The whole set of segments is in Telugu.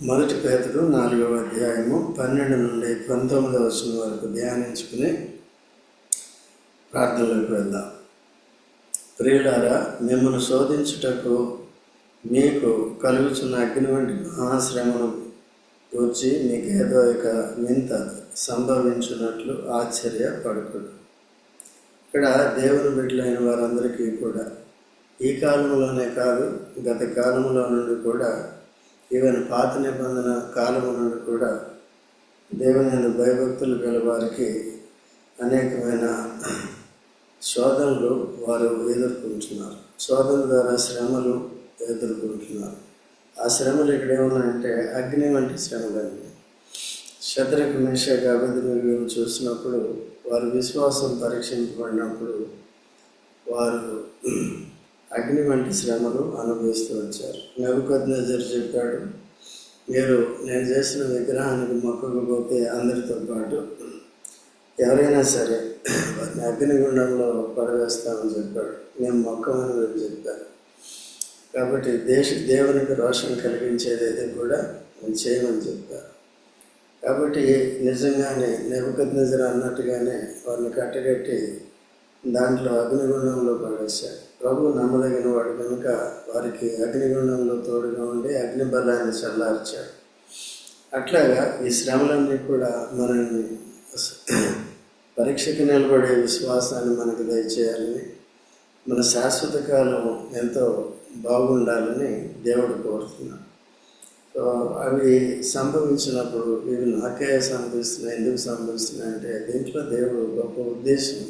మొదటి పేతురు 4వ అధ్యాయము 12 నుండి 19వ వచనం వరకు ధ్యానించుకుని ప్రార్థనలోకి వెళ్దాం. ప్రియులారా, మిమ్మల్ని శోధించుటకు మీకు కలుగుచున్న అగ్ని వంటి మహాశ్రమను గూర్చి మీకేదో ఇక వింత సంభవించినట్లు ఆశ్చర్యపడకూడదు. ఇక్కడ దేవుని బిడ్డలైన వారందరికీ కూడా ఈ కాలంలోనే కాదు, గత కాలంలో నుండి కూడా, ఈవెన్ పాత నిబంధన కాలము నుండి కూడా దేవుని భయభక్తులు గల వారికి అనేకమైన శోధనలు వారు ఎదుర్కొంటున్నారు. శోధన ద్వారా శ్రమలు ఎదుర్కొంటున్నారు. ఆ శ్రమలు ఇక్కడ ఏమన్నాయంటే అగ్ని వంటి శ్రమలండి. శద్రకు, మేషకు, అబేద్నెగోను చూసినప్పుడు వారి విశ్వాసం పరీక్షింపబడినప్పుడు వారు అగ్ని వంటి శ్రమలు అనుభవిస్తూ వచ్చారు. నెబుకద్నెజరు చెప్పాడు, మీరు నేను చేసిన విగ్రహానికి మొక్కకపోతే అందరితో పాటు ఎవరైనా సరే వారిని అగ్నిగుండంలో పడవేస్తామని చెప్పాడు. మేము మొక్కమని వీళ్ళు చెప్పారు. కాబట్టి దేవునికి రోషం కలిగించేది అయితే కూడా మేము చేయమని చెప్పారు. కాబట్టి నిజంగానే నెబుకద్నెజరు అన్నట్టుగానే వారిని కట్టగట్టి దాంట్లో అగ్నిగుండంలో పడేశాడు. ప్రభు నమ్మదగిన వాడు కనుక వారికి అగ్నిగుండంలో తోడుగా ఉండి అగ్ని బలాన్ని చల్లార్చాడు. అట్లాగా ఈ శ్రమలన్నీ కూడా మనల్ని పరీక్షకు నిలబడే విశ్వాసాన్ని మనకు దయచేయాలని, మన శాశ్వత కాలం ఎంతో బాగుండాలని దేవుడు కోరుతున్నాడు. సో అవి సంభవించినప్పుడు ఇవి నాకే సంభవిస్తున్నాయి. ఎందుకు సంభవిస్తున్నాయి అంటే దీంట్లో దేవుడు గొప్ప ఉద్దేశం.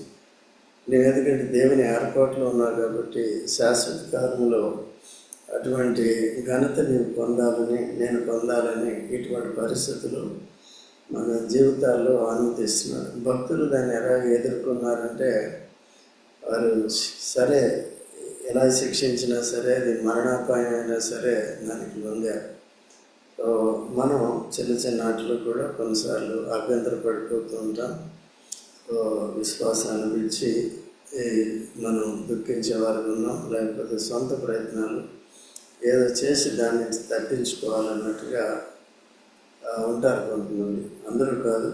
నేను ఎందుకంటే దేవుని ఏర్పాట్లో ఉన్నాను కాబట్టి శాశ్వత కాలంలో అటువంటి ఘనత నీవు పొందాలని, నేను పొందాలని ఇటువంటి పరిస్థితులు మన జీవితాల్లో అనుమతిస్తున్నాడు. భక్తులు దాన్ని ఎలా ఎదుర్కొన్నారంటే వారు సరే ఎలా శిక్షించినా సరే, అది మరణాపాయం అయినా సరే దానికి లొంగారు. మనం చిన్న చిన్న వాటిలో కూడా కొన్నిసార్లు అభ్యంతర పడిపోతూ ఉంటాం. విశ్వాసాన్ని విడిచి మనం దుఃఖించేవారు ఉన్నాం, లేకపోతే సొంత ప్రయత్నాలు ఏదో చేసి దాన్ని తప్పించుకోవాలన్నట్టుగా ఉంటారు కొంతమంది. అందరూ కాదు.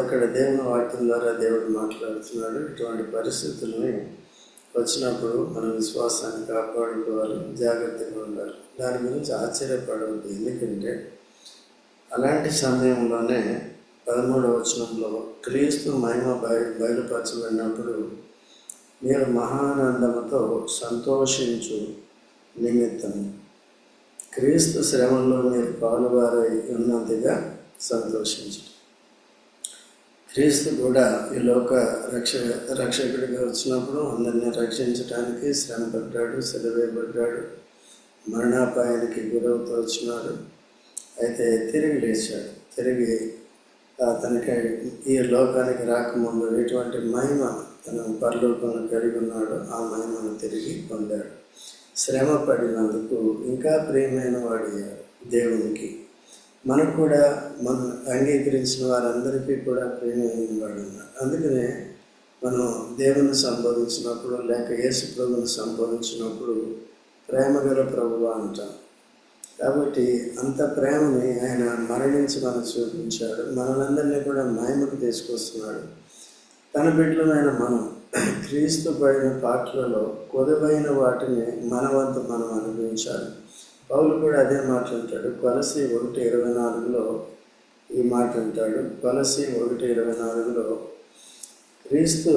ఇక్కడ దేవుని వాక్యం ద్వారా దేవుడు మాట్లాడుతున్నాడు. ఇటువంటి పరిస్థితుల్ని వచ్చినప్పుడు మన విశ్వాసాన్ని కాపాడుకోవాలి, జాగ్రత్తగా ఉండాలి. దాని గురించి ఆశ్చర్యపడవద్దు. ఎందుకంటే అలాంటి సమయంలోనే 13వ వచనంలో క్రీస్తు మహిమ బయలుపరచబడినప్పుడు మీరు మహానందముతో సంతోషించు నిమిత్తం క్రీస్తు శ్రమల్లో మీరు పాలువారై ఉన్నంతగా సంతోషించు. క్రీస్తు కూడా ఈ లోక రక్షకుడిగా వచ్చినప్పుడు అందరినీ రక్షించడానికి శ్రమ పడ్డాడు, సిలువేయబడ్డాడు, మరణాపాయానికి గురవుతూ వచ్చినాడు. అయితే తిరిగి లేచాడు. తిరిగి తనకి ఈ లోకానికి రాకముందు ఎటువంటి మహిమ తను పరలోకంలో కలిగి ఉన్నాడో ఆ మహిమను తిరిగి పొందాడు. శ్రమ పడినందుకు ఇంకా ప్రియమైన వాడయ్యాడు దేవునికి. మనకు కూడా మనం అంగీకరించిన వారందరికీ కూడా ప్రియమైన వాడు ఉన్నాడు. అందుకనే మనం దేవుని సంబోధించినప్పుడు లేక యేసు ప్రభువుని సంబోధించినప్పుడు ప్రేమగల ప్రభువా అంటాం. కాబట్టి అంత ప్రేమని ఆయన మరణించి మనకు చూపించాడు. మనలందరినీ కూడా మహిమకు తీసుకొస్తున్నాడు. తన బిడ్డలమైన మనం క్రీస్తు పడిన పాటలలో కొదువైన వాటిని మన వంతు మనం అనుభవించాలి. పౌలు కూడా అదే మాట అంటాడు. కొలస్సీ 1:24లో ఈ మాట అంటాడు. కొలస్సీ 1:24లో క్రీస్తు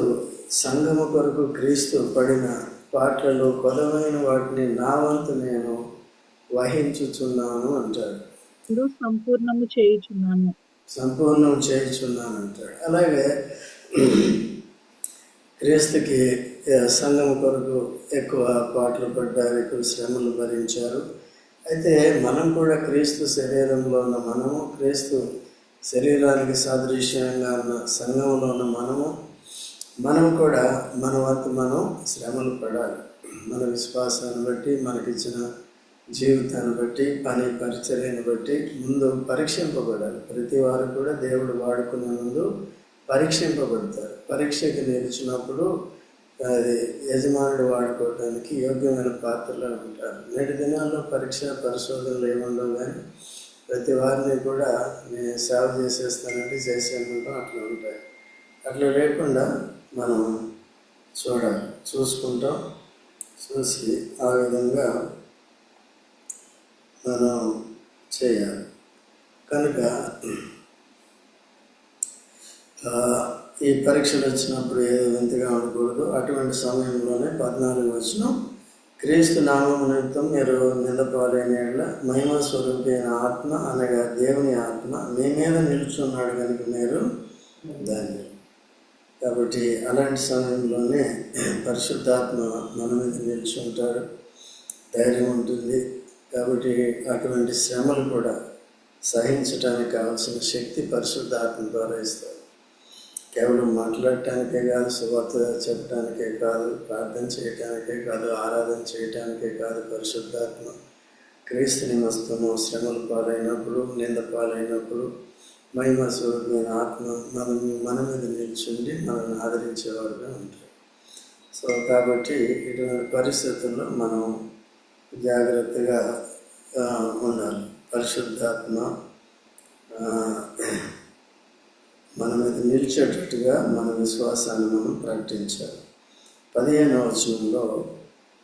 సంఘము కొరకు క్రీస్తు పడిన పాటలలో కొదువైన వాటిని నా వంతు నేను వహించుచున్నాను అంటాడు. సంపూర్ణం చేయుచున్నాను అంటాడు. అలాగే క్రీస్తుకి సంఘం కొరకు ఎక్కువ పాటలు పడ్డారు, ఎక్కువ శ్రమలు భరించారు. అయితే మనం కూడా క్రీస్తు శరీరంలో ఉన్న మనము, క్రీస్తు శరీరానికి సాదృశ్యంగా ఉన్న సంఘంలో ఉన్న మనం కూడా మన వంతు మనం శ్రమలు పడాలి. మన విశ్వాసాన్ని బట్టి, మనకిచ్చిన జీవితాన్ని బట్టి, పని పరిచర్యను బట్టి ముందు పరీక్షింపబడాలి. ప్రతి వారు కూడా దేవుడు వాడుకునే ముందు పరీక్షింపబడతారు. పరీక్షకి నిలిచినప్పుడు అది యజమానుడు వాడుకోవడానికి యోగ్యమైన పాత్రలో ఉంటారు. నేటి దినాల్లో పరీక్ష పరిశోధనలు ఏముండవు, కానీ ప్రతి వారిని కూడా నేను సేవ చేసేస్తానంటే చేసేయమంటాం, అట్లా ఉంటాయి. అట్లా లేకుండా మనం చూడాలి, చూసుకుంటాం. చూసి ఆ విధంగా మనం చేయాలి. కనుక ఈ పరీక్షలు వచ్చినప్పుడు ఏదో వింతగా ఉండకూడదు. అటువంటి సమయంలోనే 14 వచనం, క్రీస్తు నామము నిమిత్తం మీరు నిందపాలైన యెడల మహిమ స్వరూపైన ఆత్మ అనగా దేవుని ఆత్మ మీ మీద నిలుచున్నాడు కనుక మీరు ధన్యులు. కాబట్టి అలాంటి సమయంలోనే పరిశుద్ధాత్మ మన మీద నిలుచుంటాడు, ధైర్యం ఉంటుంది. కాబట్టి అటువంటి శ్రమలు కూడా సహించడానికి కావాల్సిన శక్తి పరిశుద్ధాత్మ ద్వారా ఇస్తారు. కేవలం మాట్లాడటానికే కాదు, సువార్త చెప్పడానికే కాదు, ప్రార్థన చేయటానికే కాదు, ఆరాధన చేయటానికే కాదు. పరిశుద్ధాత్మ క్రీస్తు నిమిత్తము శ్రమల పాలైనప్పుడు, నింద పాలైనప్పుడు మహిమ స్వరూపమైన ఆత్మ మన మీద నిల్చుండి మనల్ని ఆదరించేవాడుగా ఉంటాడు. సో కాబట్టి ఇటువంటి పరిస్థితుల్లో మనం జాగ్రత్తగా ఉండాలి. పరిశుద్ధాత్మ మన మీద నిలిచేటట్టుగా మన విశ్వాసాన్ని మనం ప్రకటించాలి. 15వ వచనంలో,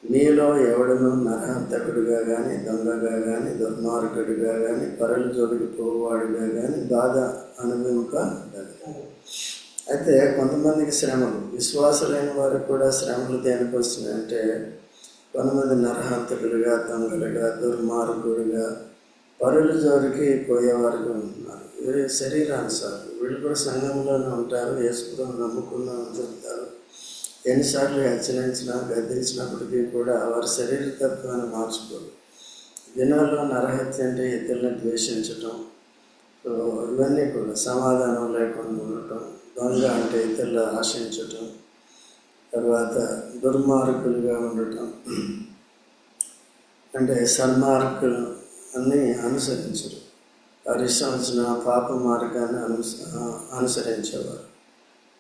మీలో ఎవడను నరహంతకుడిగా కానీ, దొంగగా కానీ, దుర్మార్గుడిగా కానీ, పరుల జోలికి పోవాడుగా కానీ బాధ అనుభవింపదగదు. అయితే కొంతమందికి శ్రమలు, విశ్వాసులైన వారికి కూడా శ్రమలు దేనికి వస్తున్నాయంటే, కొంతమంది నరహంతకుడిగా, దొంగలుగా, దుర్మార్గుడిగా, పరుల జోలికి పోయేవారుగా ఉంటున్నారు. వీరి శరీరానుసారం వీళ్ళు కూడా సంఘంలోనే ఉంటారు, యేసుప్రభువును నమ్ముకున్న ఉంటారు. ఎన్నిసార్లు హెచ్చరించినా గద్దించినప్పటికీ కూడా వారి శరీర తత్వాన్ని మార్చుకోరు. దినాల్లో నరహత్య అంటే ఇతరులను ద్వేషించటం, ఇవన్నీ కూడా సమాధానం లేకుండా ఉండటం, దొంగ అంటే ఇతరులు ఆశించటం, తర్వాత దుర్మార్గులుగా ఉండటం అంటే సన్మార్గులు అన్నీ అనుసరించరు. వారి ఇష్టం వచ్చిన పాప మార్గాన్ని అనుసరించేవారు.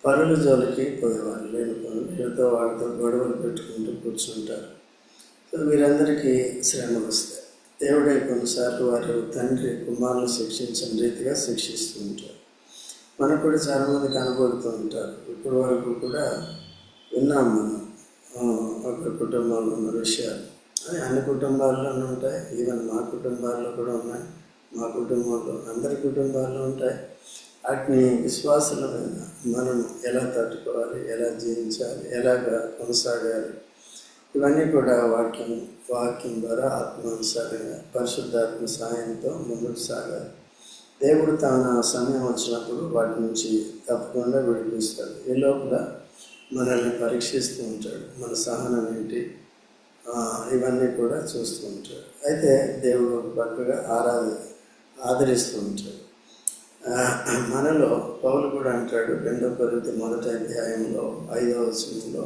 పరుల జోలికి పోయేవారు, లేనిపోయి వీళ్ళతో వాళ్ళతో గొడవలు పెట్టుకుంటూ కూర్చుంటారు. సో వీరందరికీ శ్రమలు వస్తాయి. దేవుడే కొన్నిసార్లు వారు తండ్రి కుమారులు శిక్షించిన రీతిగా శిక్షిస్తూ ఉంటారు. మనకు కూడా చాలామంది కనబడుతూ ఉంటారు. ఇప్పటి వరకు కూడా విన్నాం మనం ఒక కుటుంబంలో ఉన్న విషయాలు. అన్ని కుటుంబాల్లోనూ ఉంటాయి, ఈవెన్ మా కుటుంబాల్లో కూడా ఉన్నాయి. మా కుటుంబంలో అందరి కుటుంబాల్లో ఉంటాయి. వాటిని విశ్వాసమైన మనం ఎలా తట్టుకోవాలి, ఎలా జీవించాలి, ఎలాగ కొనసాగాలి, ఇవన్నీ కూడా వాక్యం ద్వారా ఆత్మానుసారంగా పరిశుద్ధాత్మ సహాయంతో ముందుకు సాగాలి. దేవుడు తన సమయం వచ్చినప్పుడు వాటి నుంచి తప్పకుండా విడిపిస్తాడు. ఈ లోపల మనల్ని పరీక్షిస్తూ ఉంటాడు. మన సహనం ఏంటి, ఇవన్నీ కూడా చూస్తూ ఉంటాడు. అయితే దేవుడు ఒక పక్కగా ఆదరిస్తూ ఉంటాడు. మనలో పౌలు కూడా అంటాడు 2 కొరింథీ 1వ అధ్యాయంలో 5వ వచనంలో,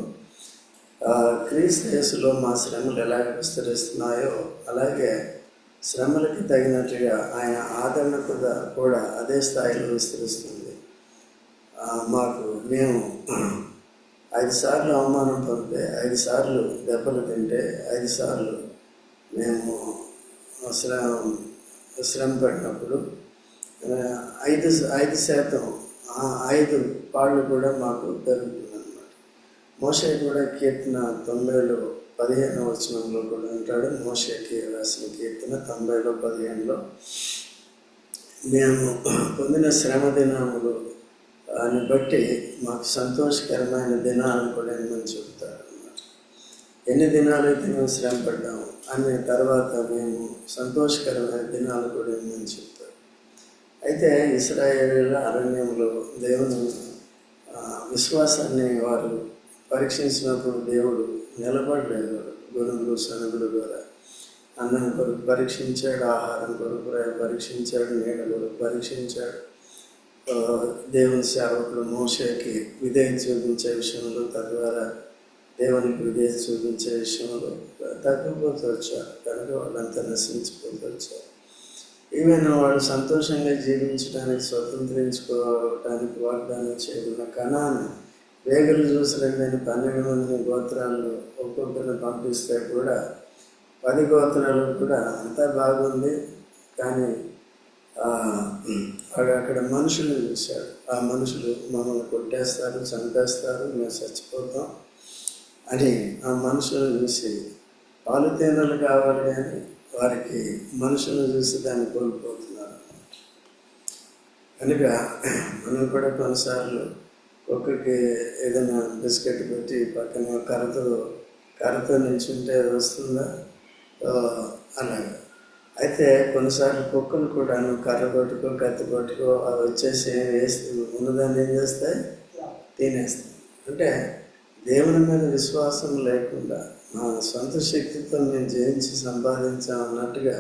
క్రీస్తు యేసులో మా శ్రమలు ఎలాగ విస్తరిస్తున్నాయో అలాగే శ్రమలకి తగినట్టుగా ఆయన ఆదరణ కూడా అదే స్థాయిలో విస్తరిస్తుంది. మేము 5 సార్లు అవమానం పొందితే, 5 సార్లు దెబ్బలు తింటే, 5 సార్లు మేము శ్రమ పడినప్పుడు 5% 5 పాళ్ళు కూడా మాకు పెరుగుతుంది అన్నమాట. మోషే కూడా కీర్తన 90లో 15వ వచనంలో కూడా అంటాడు. మోషేకి రాసిన కీర్తన 90లో 15లో, మేము పొందిన శ్రమ దినములు అని బట్టి మాకు సంతోషకరమైన దినాలను కూడా ఎన్నని చెబుతాడు అన్నమాట. ఎన్ని దినాలైతే మేము శ్రమ పడ్డాము అనే తర్వాత మేము సంతోషకరమైన దినాలు కూడా ఎన్నని చెప్తాడు. అయితే ఇశ్రాయేలీయుల అరణ్యంలో దేవుని విశ్వాసాన్ని వారు పరీక్షించినప్పుడు దేవుడు నిలబడలేదు. గురువులు సనుగుల ద్వారా అన్నం కొరకు పరీక్షించాడు, ఆహారం కొరకు పరీక్షించాడు, నీడ కొరకు పరీక్షించాడు. దేవుని సేవకుడు మోషేకి విధేయత చూపించే విషయంలో, తద్వారా దేవునికి విధేయత చూపించే విషయంలో తగ్గిపోతూ వచ్చారు. కనుక వాళ్ళంతా నశించిపోతూ వచ్చారు. ఈవెన్ వాళ్ళు సంతోషంగా జీవించడానికి, స్వతంత్రించుకోవడానికి వాగ్దానం చేయబడిన కనాను వేగులు చూసి 12 మందిని గోత్రాలను ఒక్కొక్కరిని పంపిస్తే కూడా 10 గోత్రాలు కూడా అంతా బాగుంది, కానీ వాడు అక్కడ మనుషులను చూశాడు. ఆ మనుషులు మమ్మల్ని కొట్టేస్తారు, చంపేస్తారు, మేము చచ్చిపోతాం అని ఆ మనుషులను చూసి పాలు తేనెలు కావాలి కానీ వారికి మనుషులను చూసి దాన్ని కోల్పోతున్నారు. కనుక మనం కూడా కొన్నిసార్లు ఒక్కరికి ఏదైనా బిస్కెట్ పెట్టి పక్కన కర్రతో నిల్చుంటే వస్తుందా? అలాగా. అయితే కొన్నిసార్లు కుక్కలు కూడా కర్ర కొట్టుకో కత్తి కొట్టుకో అవి వచ్చేసి ఉన్నదాన్ని ఏం చేస్తాయి? తినేస్తాయి. అంటే దేవుని మీద విశ్వాసం లేకుండా మా సొంత శక్తితో మేము జయించి సంపాదించామన్నట్టుగా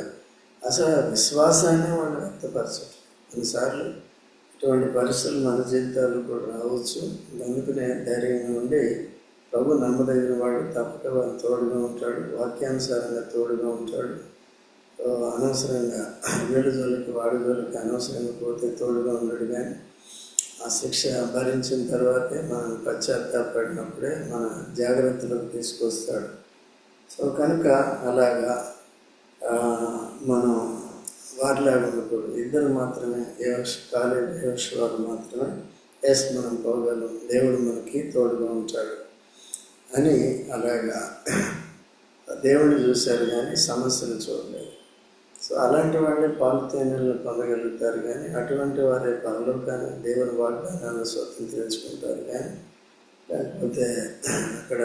అసలు విశ్వాసాన్ని వాళ్ళు వ్యక్తపరచరు. కొన్నిసార్లు ఇటువంటి పరిస్థితులు మన జీవితాలు కూడా రావచ్చు. అందుకనే ధైర్యంగా ఉండి ప్రభు నమ్మదగిన వాడు, తప్పక వాడు తోడుగా ఉంటాడు, వాక్యానుసారంగా తోడుగా ఉంటాడు. అనవసరంగా వీడు జోలికి వాడి జోలికి అనవసరంగా పోతే తోడుగా ఉండడు. కానీ ఆ శిక్ష భరించిన తర్వాతే మనం పశ్చాత్తాపడినప్పుడే మన జాగ్రత్తలకు తీసుకొస్తాడు. సో కనుక అలాగా మనం వారిలాగా ఉండకూడదు. ఇద్దరు మాత్రమే వారు మాత్రమే మనం పోగలం, దేవుడు మనకి తోడుగా ఉంటాడు అని అలాగా దేవుడిని చూశారు కానీ సమస్యలు చూడలేదు. సో అలాంటి వాళ్ళే పాలు తేనెలను పొందగలుగుతారు. కానీ అటువంటి వారే పరలోకాన్ని దేవుని వాగ్దానాన్ని స్వతంత్రించుకుంటారు. కానీ లేకపోతే అక్కడ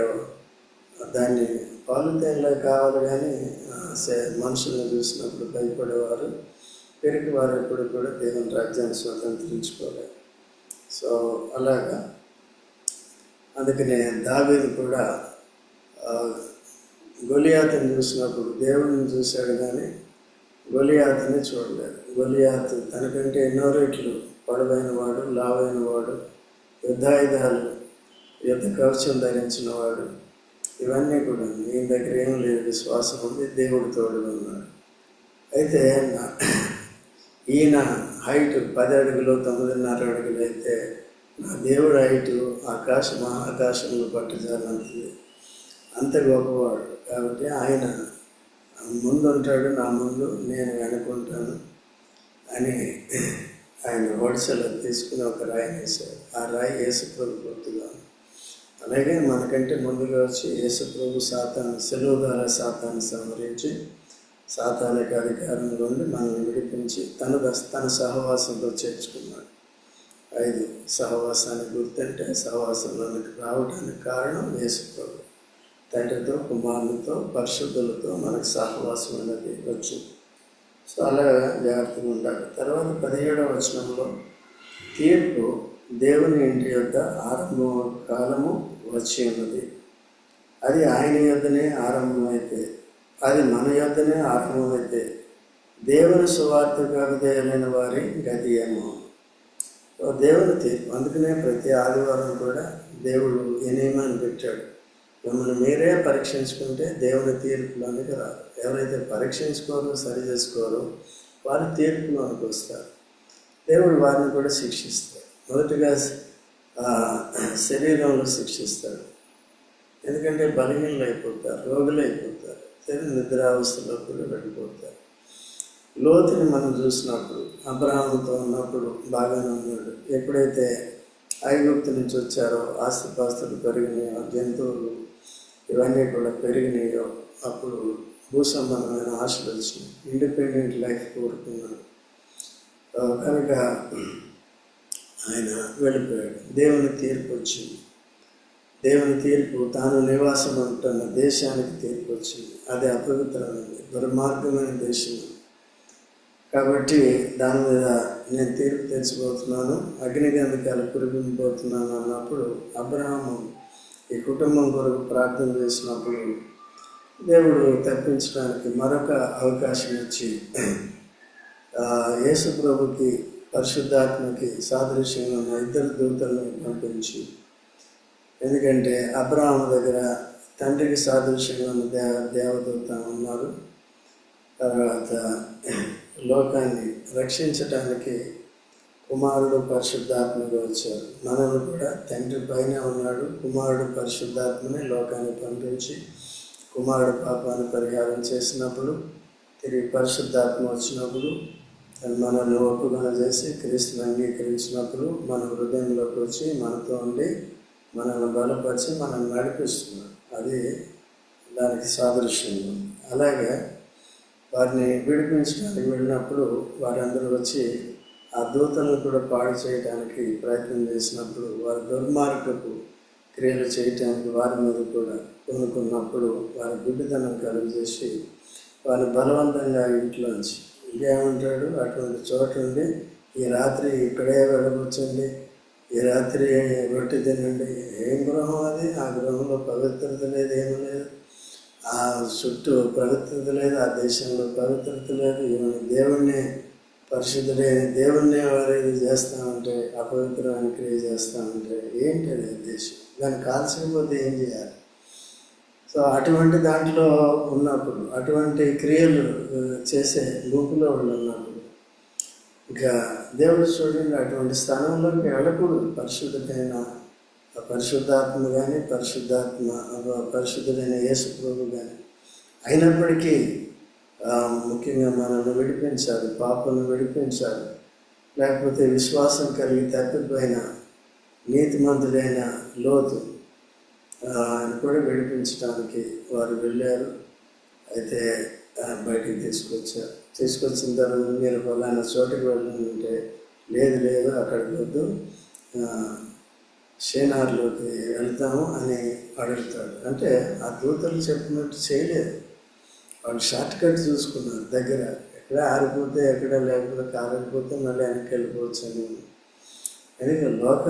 దాన్ని పాలు తేనెలే కావాలి కానీ మనుషులను చూసినప్పుడు భయపడేవారు, పెరిగి వారు ఎప్పుడు కూడా దేవుని రాజ్యాన్ని స్వతంత్రించుకోలేరు. సో అలాగా అందుకనే దావీదు కూడా గొలియాతుని చూసినప్పుడు దేవుడిని చూశాడు కానీ గొలియాతుని చూడలేదు. గొలియాతు తనకంటే ఎన్నో రెట్లు పొడవైన వాడు, లావైన వాడు, యుద్ధాయుధాలు, యుద్ధ కవచం ధరించిన వాడు. ఇవన్నీ కూడా ఈయన దగ్గర ఏం లేదు, విశ్వాసం ఉంది, దేవుడు తోడుగా ఉన్నాడు. అయితే ఈయన హైట్ 10 అడుగులు 9.5 అడుగులు అయితే నా దేవుడు హైటు మహాకాశంలో పట్టుజాలంతుంది, అంత గొప్పవాడు. కాబట్టి ఆయన ముందుంటాడు, నా ముందు నేను వెనుకుంటాను అని ఆయన ఒడిసెలో తీసుకుని ఒక రాయిని వేశాడు. ఆ రాయి యేసుప్రభు గుర్తుగా. అలాగే మనకంటే ముందుగా వచ్చి యేసుప్రభు సెలవు ద్వారా సాతాన్ని సంహరించి సాతానికి అధికారంలో ఉండి మనల్ని విడిపించి తన సహవాసంలో చేర్చుకున్నాడు. 5 సహవాసానికి గుర్తంటే సహవాసంలోనికి రావడానికి కారణం యేసుప్రభు. తండ్రితో, కుమారునితో, పరిశుద్ధులతో మనకు సహవాసం అనేది వచ్చింది. సో అలా జాగ్రత్తగా ఉండాలి. తర్వాత 17వ వచనంలో తీర్పు దేవుని ఇంటి యొక్క ఆరంభ కాలము వచ్చి ఉన్నది. అది ఆయన యొద్దనే ఆరంభమైతే, అది మన యొద్దనే ఆరంభమైతే దేవుని సువార్తకు అవిధేయులైన వారి గతి ఏమో. దేవుని తీర్పు. అందుకనే ప్రతి ఆదివారం కూడా దేవుడు ఏ నియమాన్ని పెట్టాడు. మిమ్మల్ని మీరే పరీక్షించుకుంటే దేవుని తీర్పులోనికి రారు. ఎవరైతే పరీక్షించుకోరో, సరి చేసుకోరో వారి తీర్పులోనికి వస్తారు. దేవుడు వారిని కూడా శిక్షిస్తాడు. మొదటిగా శరీరంలో శిక్షిస్తాడు. ఎందుకంటే బలహీనలు అయిపోతారు, రోగులు అయిపోతారు, నిద్రావస్థలో కూడా వెళ్ళిపోతారు. లోతుని మనం చూసినప్పుడు అబ్రహాముతో ఉన్నప్పుడు బాగానే ఉన్నాడు. ఎప్పుడైతే ఐగుప్తు నుంచి వచ్చారో ఆస్తిపాస్తులు పెరిగినాయో, జంతువులు ఇవన్నీ కూడా పెరిగినాయో, అప్పుడు భూసంబంధమైన ఆశలు వచ్చినాయి. ఇండిపెండెంట్ లైఫ్ కోరుకున్నాడు. కనుక ఆయన వెళ్ళిపోయాడు. దేవుని తీర్పు వచ్చింది. దేవుని తీర్పు తాను నివాసం ఉంటున్న దేశానికి తీర్పు వచ్చింది. అది అపవిత్రమైనది, దుర్మార్గమైన దేశం. కాబట్టి దాని మీద నేను తీర్పు తెచ్చిపోతున్నాను, అగ్నిగంధకాలు కురిపించబోతున్నాను అన్నప్పుడు అబ్రహాము ఈ కుటుంబం కొరకు ప్రార్థన చేసినప్పుడు దేవుడు తప్పించడానికి మరొక అవకాశం ఇచ్చి యేసు ప్రభుకి పరిశుద్ధాత్మకి సాదృశ్యంగా ఉన్న 2 దూతలను పంపించి, ఎందుకంటే అబ్రహాము దగ్గర తండ్రికి సాదృశ్యంగా ఉన్న దేవదూత ఉన్నారు. తర్వాత లోకాన్ని రక్షించటానికి కుమారుడు పరిశుద్ధాత్మగా వచ్చారు. మనల్ని కూడా తండ్రి పైన ఉన్నాడు, కుమారుడు పరిశుద్ధాత్మని లోకాన్ని పంపించి కుమారుడు పాపాన్ని పరిహారం చేసినప్పుడు, తిరిగి పరిశుద్ధాత్మ వచ్చినప్పుడు తను మనల్ని ఒప్పుకొని చేసి క్రీస్తుని అంగీకరించినప్పుడు మన హృదయంలోకి వచ్చి మనతో ఉండి మనల్ని బలపరిచి మనల్ని నడిపిస్తున్నాడు. అది దానికి సాదృశ్యం. అలాగే వారిని విడిపించడానికి వెళ్ళినప్పుడు వారందరూ వచ్చి ఆ దూతలను కూడా పాడు చేయడానికి ప్రయత్నం చేసినప్పుడు వారి దుర్మార్గపు క్రియలు చేయటానికి వారి మీద కూడా కొనుక్కున్నప్పుడు వారి గుడ్డితనం కలుగజేసి వారిని బలవంతంగా ఇంట్లోంచి ఇంకేమంటాడు, అటువంటి చోట ఉండి ఈ రాత్రి ఇక్కడే వెళ్ళవచ్చండి, ఈ రాత్రి రొట్టె తినండి. ఏం గృహం అది? ఆ గృహంలో పవిత్రత లేదు, ఏమీ లేదు. ఆ చుట్టూ పవిత్రత లేదు, ఆ దేశంలో పవిత్రత లేదు. ఈమె దేవుణ్ణి పరిశుద్ధుడైన దేవుణ్ణి ఎవరైతే చేస్తామంటే అపవిత్రమైన క్రియ చేస్తామంటే ఏంటి అది దేశం? దాన్ని కాల్చకపోతే ఏం చేయాలి? సో అటువంటి దాంట్లో ఉన్నప్పుడు, అటువంటి క్రియలు చేసే గుంపులో వాళ్ళు ఉన్నప్పుడు ఇంకా దేవుడు చూడండి అటువంటి స్థానంలోకి వెళ్ళకూడదు. పరిశుద్ధాత్మ కానీ పరిశుద్ధుడైన యేసు ప్రభు కానీ అయినప్పటికీ ముఖ్యంగా మనల్ని విడిపించాలి, పాపలను విడిపించాలి. లేకపోతే విశ్వాసం కలిగి తప్పిపోయిన నీతిమంతుడైన లోతు ఆయన కూడా విడిపించడానికి వారు వెళ్ళారు. అయితే బయటికి తీసుకొచ్చిన తర్వాత మీరు ఫలానా చోటుకి వెళ్ళాలంటే లేదు అక్కడికి వద్దు, షేనార్లోకి వెళ్తాము అని అడుగుతాడు. అంటే ఆ దూతలు చెప్పినట్టు చేయలేదు. వాళ్ళు షార్ట్ కట్ చూసుకున్నారు. దగ్గర ఎక్కడ ఆరిపోతే ఎక్కడ, లేకపోతే కారకపోతే మళ్ళీ వెనక్కి వెళ్ళిపోవచ్చు అని. అందుకే లోక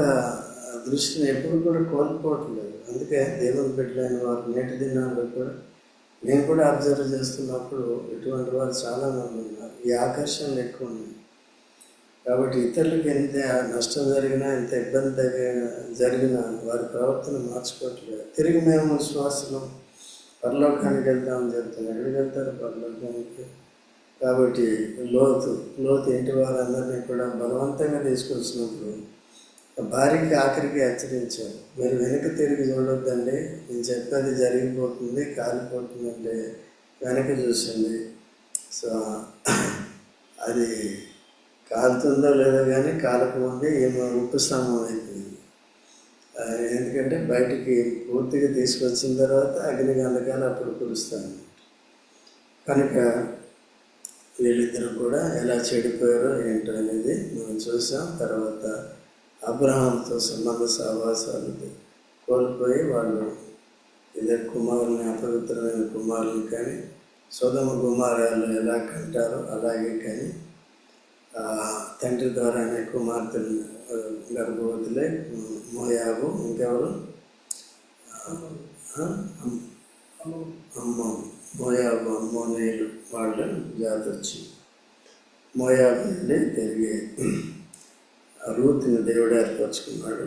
దృష్టిని ఎప్పుడు కూడా కోల్పోవట్లేదు. అందుకే దేవుని బిడ్డలైన వారు నేటి దినాల్లో కూడా నేను కూడా అబ్జర్వ్ చేస్తున్నప్పుడు ఇటువంటి వారు చాలామంది ఉన్నారు. ఈ ఆకర్షణలు ఎక్కువ ఉన్నాయి. కాబట్టి ఇతరులకు ఎంత నష్టం జరిగినా, ఎంత ఇబ్బంది జరిగినా వారి ప్రవర్తన మార్చుకోవట్లేదు. తిరిగి మేము విశ్వాసం పరలోకానికి వెళ్తామని చెప్తాను. ఎక్కడికి వెళ్తారు? పరలోకానికి. కాబట్టి లోతు ఇంటి వారందరినీ కూడా బలవంతంగా తీసుకొచ్చినప్పుడు భార్యకి ఆఖరికి హెచ్చరించారు, మీరు వెనక్కి తిరిగి చూడొద్దండి, నేను చెప్పేది జరిగిపోతుంది, కాలిపోతుందంటే వెనక్కి చూసింది. సో అది కాలుతుందో లేదో కానీ కాలకముందే ఏమో ఉపశమనం అయిపోయింది. ఎందుకంటే బయటికి పూర్తిగా తీసుకొచ్చిన తర్వాత అగ్ని గంధకాలు అప్పుడు కురుస్తాను. కనుక వీళ్ళిద్దరూ కూడా ఎలా చెడిపోయారో ఏంటో అనేది మనం చూసాం. తర్వాత అబ్రహాంతో సంబంధ సహవాసాలు కోల్పోయి వాళ్ళు ఇద్దరు కుమారుని, అపవిత్రమైన కుమారుని కానీ సొదమ కుమారాలు ఎలా కంటారో అలాగే కానీ తండ్రి ద్వారానే కుమార్తెలు గర్భవతులే మోయాబు, ఇంకెవరు మోయాబు అమ్మోనీయులు వాళ్ళ జాతి వచ్చి మోయాబు నుండి తిరిగి రూతుని దేవుడు ఏర్పరచుకున్నాడు.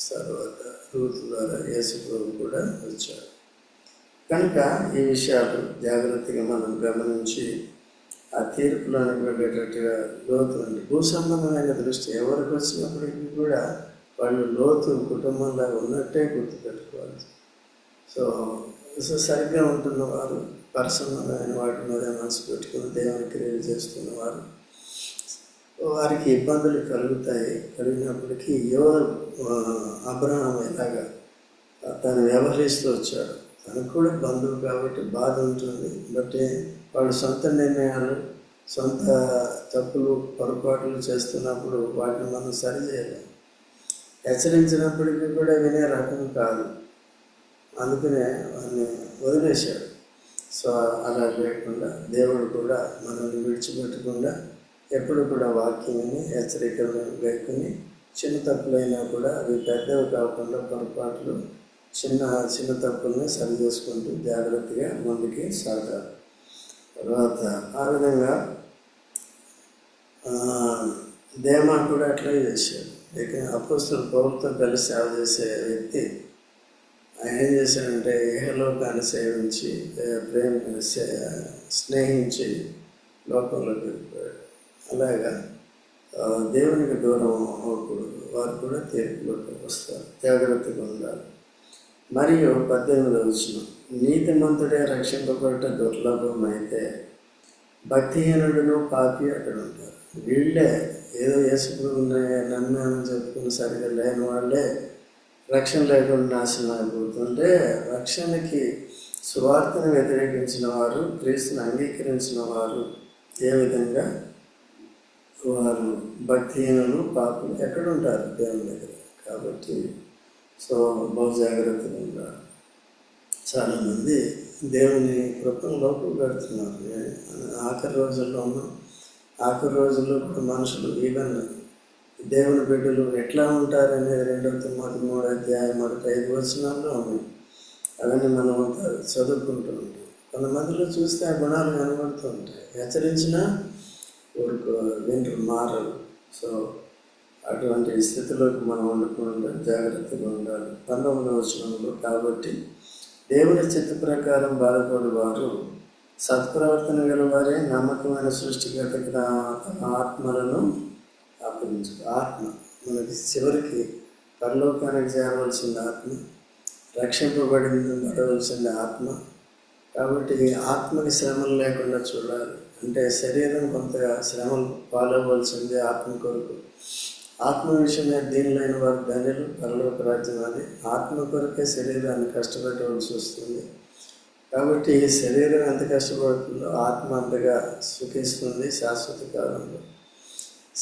తర్వాత రూతు ద్వారా యేసు ప్రభు కూడా వచ్చాడు. కనుక ఈ విషయాలు జాగ్రత్తగా మనం గమనించి ఆ తీర్పులను వెళ్ళేటట్టుగా లోతు అండి భూ సంబంధమైన దృష్టి ఎవరికి వచ్చినప్పటికీ కూడా వాళ్ళు లోతు కుటుంబంలో ఉన్నట్టే గుర్తుపెట్టుకోవాలి. సో సరిగ్గా ఉంటున్న వారు, పరసంబంధమైన వాటి మీద మనసు పెట్టుకుని దేవుని క్రియలు చేస్తున్నవారు వారికి ఇబ్బందులు కలిగినప్పటికీ అబ్రహాం ఎలాగా తను వ్యవహరిస్తూ వచ్చాడు. తనకు కూడా బంధువు కాబట్టి బాధ ఉంటుంది. బట్ వాళ్ళు సొంత నిర్ణయాలు, సొంత తప్పులు, పొరపాట్లు చేస్తున్నప్పుడు వాటిని మనం సరిచేయలేం. హెచ్చరించినప్పటికీ కూడా వినే రకం కాదు. అందుకనే వాడిని వదిలేశాడు. సో అలా లేకుండా దేవుడు కూడా మనల్ని విడిచిపెట్టకుండా ఎప్పుడు కూడా వాక్యాన్ని హెచ్చరికలను వేసుకుని చిన్న తప్పులైనా కూడా అవి పెద్దవి కాకుండా పొరపాట్లు చిన్న తప్పుల్ని సరి చేసుకుంటూ జాగ్రత్తగా ముందుకి సాగాలి. తర్వాత ఆ విధంగా దేమా కూడా అట్లే చేశాడు. ఇక అపోస్తలుల పౌలుతో కలిసి సేవ చేసే వ్యక్తి ఆయన ఏం చేశాడంటే ఇహలోకాన్ని సేవించి స్నేహించి లోకంలోకి వెళ్ళిపోయాడు. అలాగా దేవునికి దూరం అవ్వకూడదు. వారు కూడా తీర్పులోకి వస్తారు. జాగ్రత్తగా ఉండాలి. మరియు 18వ వచనం, నీతిమంతుడే రక్షింపబడట దుర్లభం అయితే భక్తిహీనుడును పాపి అక్కడ ఉంటారు. వీళ్ళే ఏదో యేసుప్రభుని నమ్మామని చెప్పుకుని సరిగ్గా లేని వాళ్ళే రక్షణ లేకుండా నాశనం అయిపోతుంటే, రక్షణకి సువార్తను వ్యతిరేకించిన వారు, క్రీస్తుని అంగీకరించిన వారు ఏ విధంగా వారు భక్తిహీనులు, పాపులు ఎక్కడుంటారు దేవుని దగ్గర. కాబట్టి బహు జాగ్రత్తగా ఉండాలి. చాలామంది దేవుని కృపను లోపల పెడుతున్నారు. ఆఖరి రోజుల్లో ఉన్నాం. ఆఖరి రోజుల్లో కూడా మనుషులు ఈవెన్ దేవుని బిడ్డలు ఎట్లా ఉంటారనేది 2 తిమోతి 3 అధ్యాయం 5 వచనాల్లో ఉన్నాయి. అవన్నీ మనం చదువుకుంటూ ఉంటాం. కొంతమందిలో చూస్తే ఆ గుణాలు కనబడుతూ ఉంటాయి. హెచ్చరించినా ఊరికి వింటూ మారరు. అటువంటి స్థితిలోకి మనం ఉండకుండా జాగ్రత్తగా ఉండాలి. 19వ వచనంలో, కాబట్టి దేవుని చిత్త ప్రకారం బాధపడేవారు సత్ప్రవర్తన గలవారే నమ్మకమైన సృష్టికర్తకి తమ ఆత్మలను అప్పగించు. ఆత్మ మనకి చివరికి పరలోకానికి చేరవలసిన ఆత్మ, రక్షింపబడవలసిన ఆత్మ. కాబట్టి ఆత్మకి శ్రమలు లేకుండా చూడాలి. అంటే శరీరం కొంత శ్రమలు పాలవలసిందే ఆత్మ కొరకు. ఆత్మ విషయమే దీనిలైన వారు ధన్యులు, పరలోక రాజ్యం అది. ఆత్మ కొరకే శరీరాన్ని కష్టపెట్టవలసి వస్తుంది. కాబట్టి శరీరం ఎంత కష్టపడుతుందో ఆత్మ అంతగా సుఖిస్తుంది శాశ్వత కాలంలో.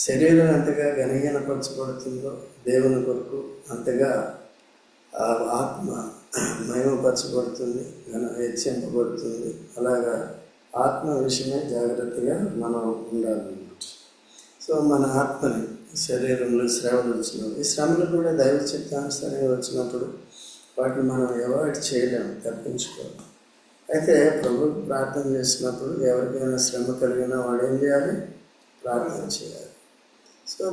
శరీరం ఎంతగా ఘనహీనపరచబడుతుందో దేవుని కొరకు అంతగా ఆత్మ మహిమపరచబడుతుంది, హెచ్చింపబడుతుంది. అలాగా ఆత్మ విషయమే జాగ్రత్తగా మనం ఉండాలన్నమాట. మన ఆత్మని శరీరంలో శ్రమలు వచ్చినప్పుడు, ఈ శ్రమలు కూడా దైవ చిత్తానుసారంగా వచ్చినప్పుడు వాటిని మనం అవాయిడ్ చేయలేము, తప్పించుకోవాలి. అయితే ప్రభువుకు ప్రార్థన చేసినప్పుడు ఎవరికైనా శ్రమ కలిగినా వాడు ఏం చేయాలి? ప్రార్థన చేయాలి.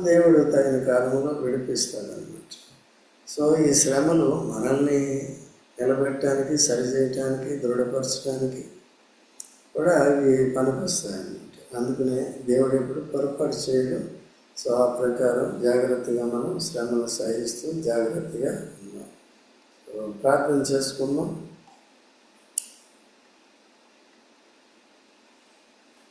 దేవుడు తగిన కాలంలో విడిపిస్తాడన్నమాట. ఈ శ్రమలు మనల్ని నిలబెట్టడానికి, సరిచేయటానికి, దృఢపరచడానికి కూడా అవి పనికొస్తాయన్నమాట. అందుకనే దేవుడు ఎప్పుడు పొరపాటు చేయడం. ఆ ప్రకారం జాగ్రత్తగా మనం శ్రమను సహిస్తూ జాగ్రత్తగా ఉన్నాం. ప్రార్థన చేసుకున్నాం.